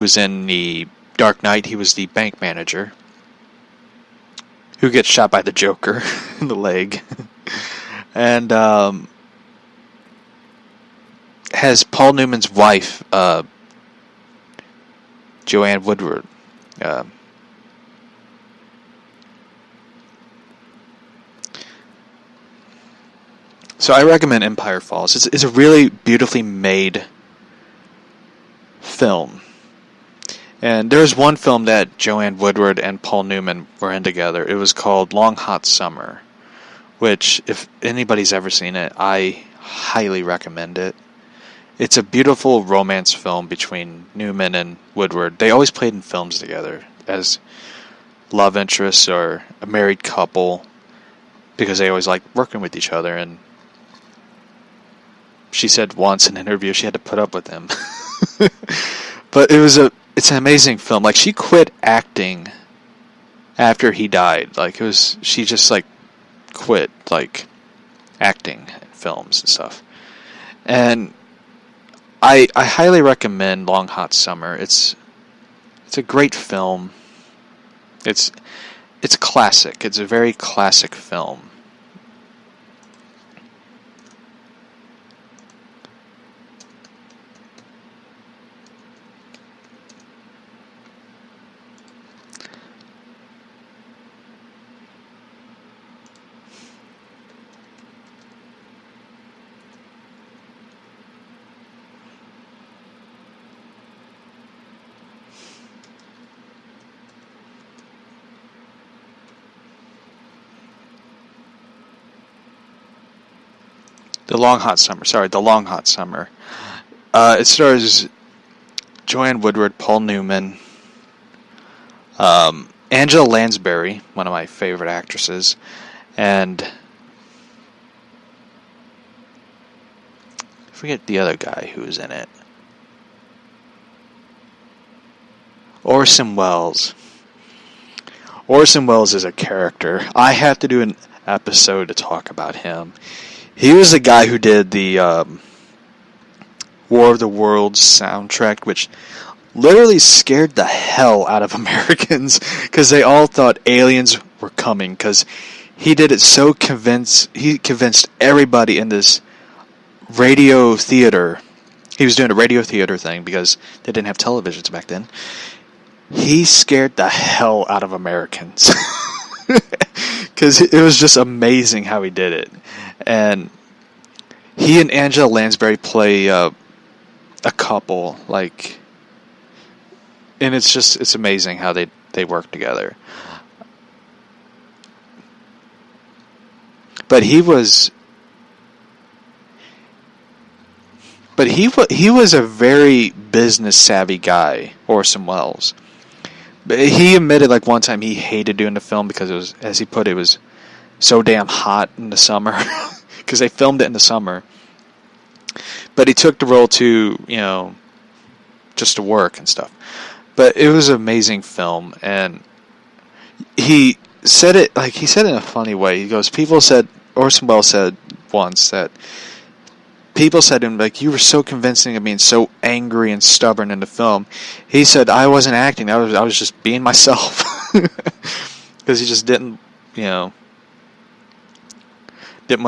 was in the Dark Knight. He was the bank manager who gets shot by the Joker in the leg. And has Paul Newman's wife, Joanne Woodward. So I recommend Empire Falls. It's a really beautifully made film. And there was one film that Joanne Woodward and Paul Newman were in together. It was called Long Hot Summer, which, if anybody's ever seen it, I highly recommend it. It's a beautiful romance film between Newman and Woodward. They always played in films together as love interests or a married couple because they always liked working with each other. And she said once in an interview she had to put up with him. But it's an amazing film. Like, she quit acting after he died. Like, she just like quit like acting in films and stuff. And I highly recommend Long Hot Summer. It's a great film. It's classic. It's a very classic film. The Long Hot Summer. It stars Joanne Woodward, Paul Newman, Angela Lansbury, one of my favorite actresses, and I forget the other guy who was in it. Orson Welles. Orson Welles is a character. I have to do an episode to talk about him. He was the guy who did the War of the Worlds soundtrack, which literally scared the hell out of Americans because they all thought aliens were coming, because he did it so he convinced everybody in this radio theater. He was doing a radio theater thing because they didn't have televisions back then. He scared the hell out of Americans because it was just amazing how he did it. And he and Angela Lansbury play a couple, like, and it's amazing how they work together. But he was a very business savvy guy, Orson Welles. But he admitted, like, one time he hated doing the film because it was, as he put it, was so damn hot in the summer because they filmed it in the summer. But he took the role to, just to work and stuff. But it was an amazing film, and he said it in a funny way. He goes, Orson Welles said once that people said to him, like, you were so convincing of being so angry and stubborn in the film. He said, I wasn't acting. I was just being myself. Because he just didn't want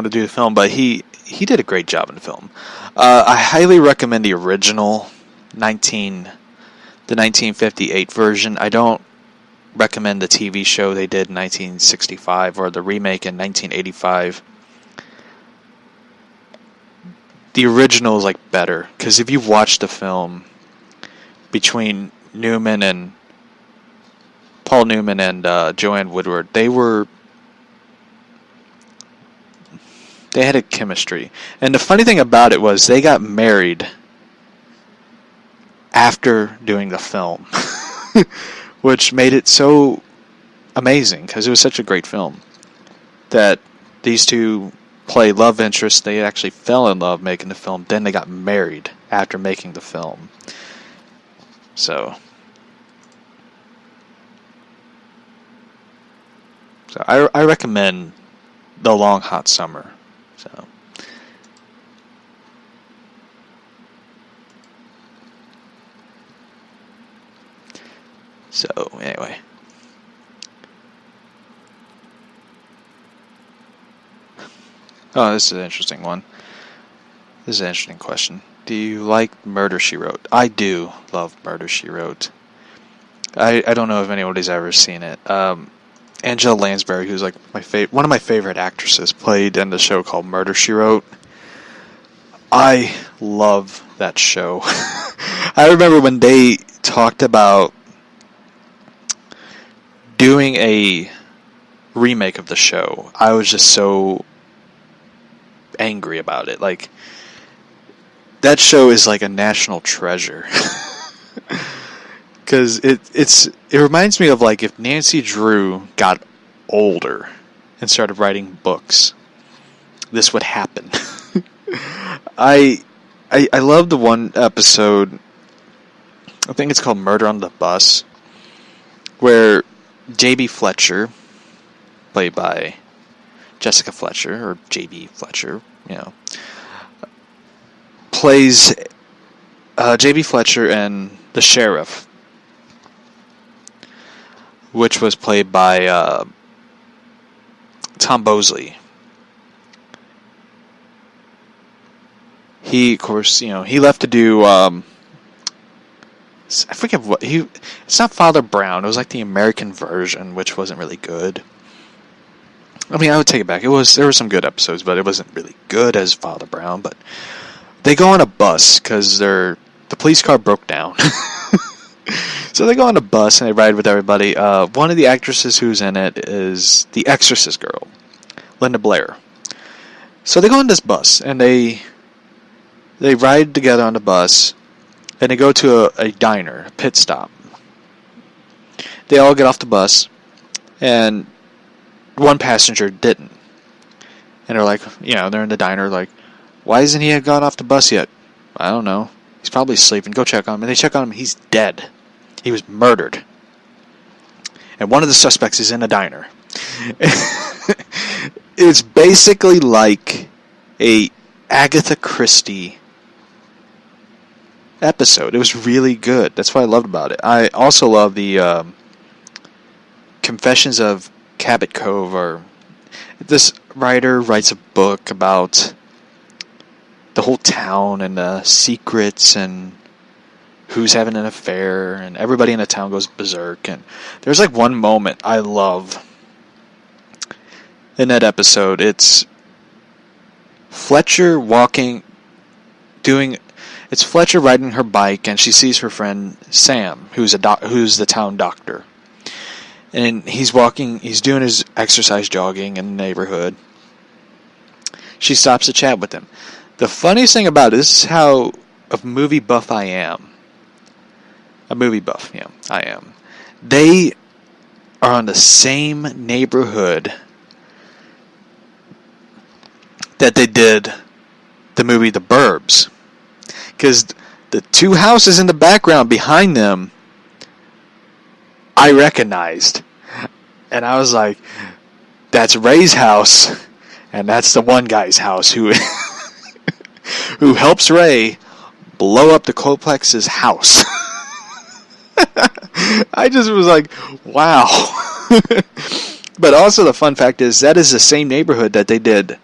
to do the film. But he did a great job in the film. I highly recommend the original 1958 version. I don't recommend the TV show they did in 1965 or the remake in 1985. The original is, like, better, because if you watch the film between Paul Newman and Joanne Woodward, they had a chemistry. And the funny thing about it was they got married after doing the film, which made it so amazing, because it was such a great film that these two play love interests. They actually fell in love making the film, then they got married after making the film. So I recommend The Long Hot Summer. So So, anyway. Oh, this is an interesting one. This is an interesting question. Do you like Murder, She Wrote? I do love Murder, She Wrote. I don't know if anybody's ever seen it. Angela Lansbury, who's like one of my favorite actresses, played in the show called Murder, She Wrote. I love that show. I remember when they talked about doing a remake of the show, I was just so angry about it. Like, that show is like a national treasure. Because it reminds me of like if Nancy Drew got older and started writing books, this would happen. I love the one episode, I think it's called Murder on the Bus, where J.B. Fletcher, played by Jessica Fletcher, or J.B. Fletcher, plays J.B. Fletcher and the sheriff, which was played by Tom Bosley. He, of course, he left to do, I forget what, it's not Father Brown, it was like the American version, which wasn't really good. I mean, I would take it back, there were some good episodes, but it wasn't really good as Father Brown. But they go on a bus, because the police car broke down. So they go on a bus, and they ride with everybody. One of the actresses who's in it is the Exorcist girl, Linda Blair. So they go on this bus, and they ride together on the bus, and they go to a diner, a pit stop. They all get off the bus, and one passenger didn't. And they're like, they're in the diner, like, why hasn't he gone off the bus yet? I don't know. He's probably sleeping. Go check on him. And they check on him. He's dead. He was murdered. And one of the suspects is in the diner. It's basically like a Agatha Christie episode. It was really good. That's what I loved about it. I also love the Confessions of Cabot Cove. Or this writer writes a book about the whole town and the secrets and who's having an affair, and everybody in the town goes berserk. And there's like one moment I love in that episode. It's Fletcher it's Fletcher riding her bike, and she sees her friend Sam, who's the town doctor. And he's doing his exercise jogging in the neighborhood. She stops to chat with him. The funniest thing about this is how a movie buff I am. A movie buff, yeah, I am. They are on the same neighborhood that they did the movie The Burbs. Because the two houses in the background behind them, I recognized. And I was like, that's Ray's house, and that's the one guy's house who who helps Ray blow up the Coplex's house. I just was like, wow. But also the fun fact is that is the same neighborhood that they did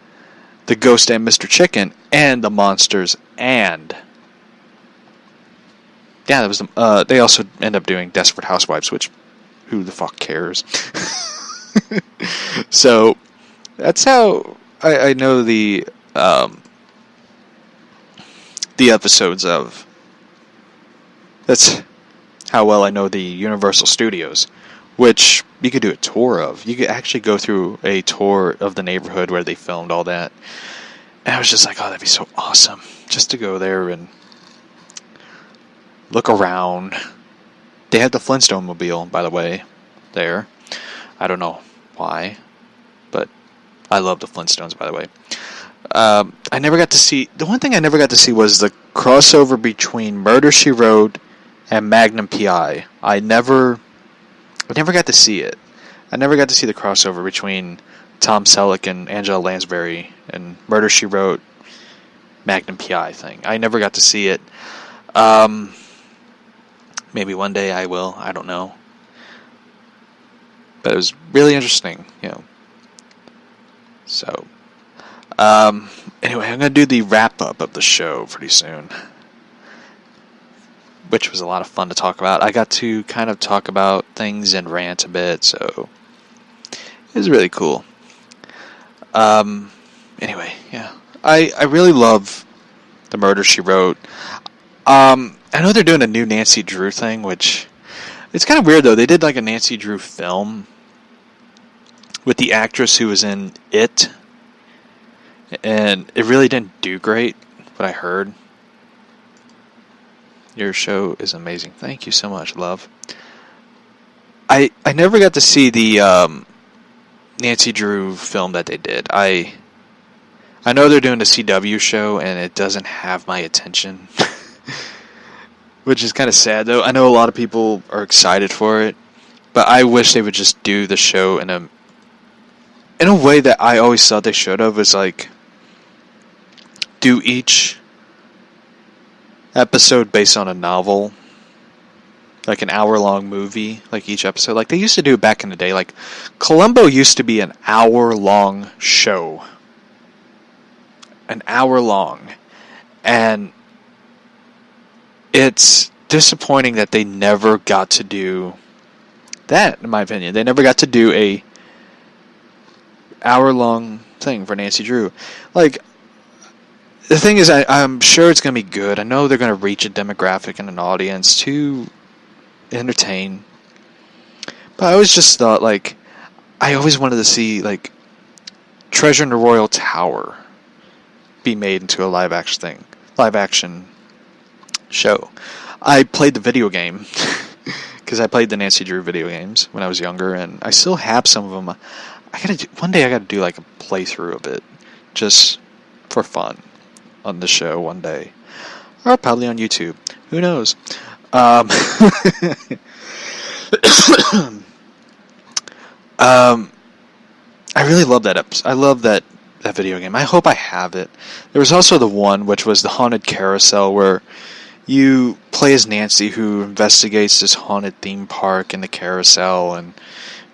The Ghost and Mr. Chicken and The Monsters and... Yeah, that was they also end up doing Desperate Housewives, which who the fuck cares? So that's how I know the episodes of. That's how well I know the Universal Studios, which you could do a tour of. You could actually go through a tour of the neighborhood where they filmed all that. And I was just like, oh, that'd be so awesome just to go there and look around. They had the Flintstone mobile, by the way, there. I don't know why, but I love the Flintstones, by the way. I never got to see... The one thing I never got to see was the crossover between Murder, She Wrote and Magnum P.I. I never got to see it. I never got to see the crossover between Tom Selleck and Angela Lansbury and Murder, She Wrote, Magnum P.I. thing. I never got to see it. Maybe one day I will. I don't know. But it was really interesting, So, anyway, I'm going to do the wrap-up of the show pretty soon, which was a lot of fun to talk about. I got to kind of talk about things and rant a bit, so it was really cool. Anyway, yeah. I really love The Murder, She Wrote. I know they're doing a new Nancy Drew thing, which... It's kind of weird, though. They did like a Nancy Drew film with the actress who was in It. And it really didn't do great, what I heard. Your show is amazing. Thank you so much, love. I never got to see the Nancy Drew film that they did. I know they're doing a CW show, and it doesn't have my attention. Which is kind of sad, though. I know a lot of people are excited for it, but I wish they would just do the show in a way that I always thought they should have, was like do each episode based on a novel, like an hour-long movie, like each episode. Like they used to do it back in the day. Like Columbo used to be an hour-long show. An hour long. And it's disappointing that they never got to do that, in my opinion. They never got to do a hour-long thing for Nancy Drew. Like, the thing is, I'm sure it's going to be good. I know they're going to reach a demographic and an audience to entertain. But I always just thought, like, I always wanted to see, like, Treasure in the Royal Tower be made into a live action show. I played the video game because I played the Nancy Drew video games when I was younger, and I still have some of them. One day I gotta do like a playthrough of it, just for fun, on the show one day, or probably on YouTube. Who knows? I really love that episode. I love that video game. I hope I have it. There was also the one which was the Haunted Carousel, where you play as Nancy, who investigates this haunted theme park in the carousel and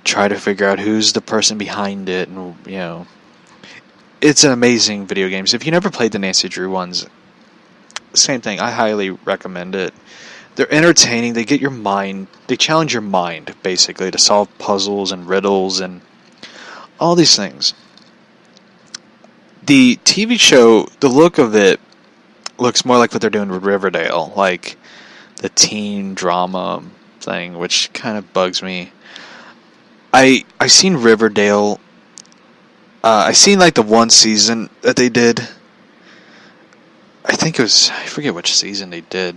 try to figure out who's the person behind it. And it's an amazing video game. So if you never played the Nancy Drew ones, same thing. I highly recommend it. They're entertaining. They challenge your mind, basically, to solve puzzles and riddles and all these things. The TV show, the look of it looks more like what they're doing with Riverdale, like the teen drama thing, which kind of bugs me. I seen Riverdale. I seen like the one season that they did. I forget which season they did.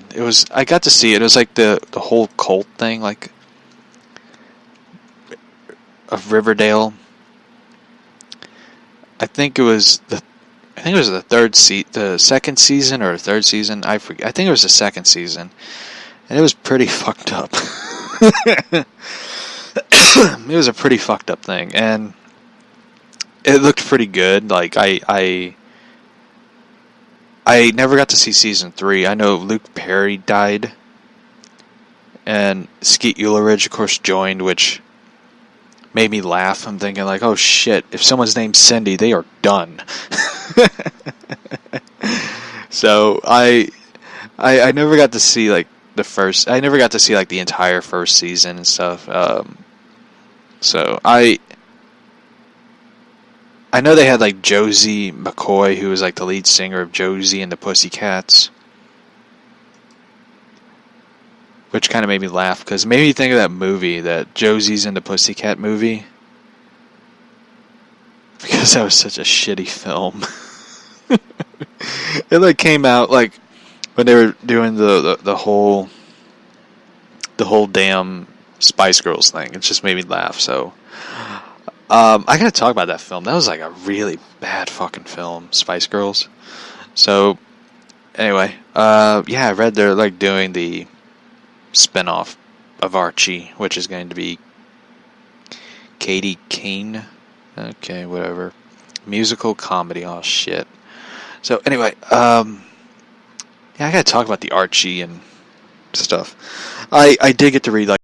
I got to see it. It was like the whole cult thing, like of Riverdale. I think it was the second season or third season. I forget. I think it was the second season, and it was pretty fucked up. It was a pretty fucked up thing, and it looked pretty good. Like I never got to see season 3. I know Luke Perry died, and Skeet Ulrich, of course, joined, which made me laugh. I'm thinking like, oh shit, if someone's named Cindy, they are done. So I never got to see like I never got to see like the entire first season and stuff. So I know they had like Josie McCoy, who was like the lead singer of Josie and the Pussycats, which kind of made me laugh because it made me think of that movie, that Josie's and the Pussycat movie, because that was such a shitty film. It like came out like when they were doing the whole damn Spice Girls thing. It just made me laugh. So I gotta talk about that film. That was like a really bad fucking film, Spice Girls. So anyway, I read they're like doing the spinoff of Archie, which is going to be Katie Keene. Okay, whatever. Musical comedy. Oh shit. So anyway, I gotta talk about the Archie and stuff. I did get to read like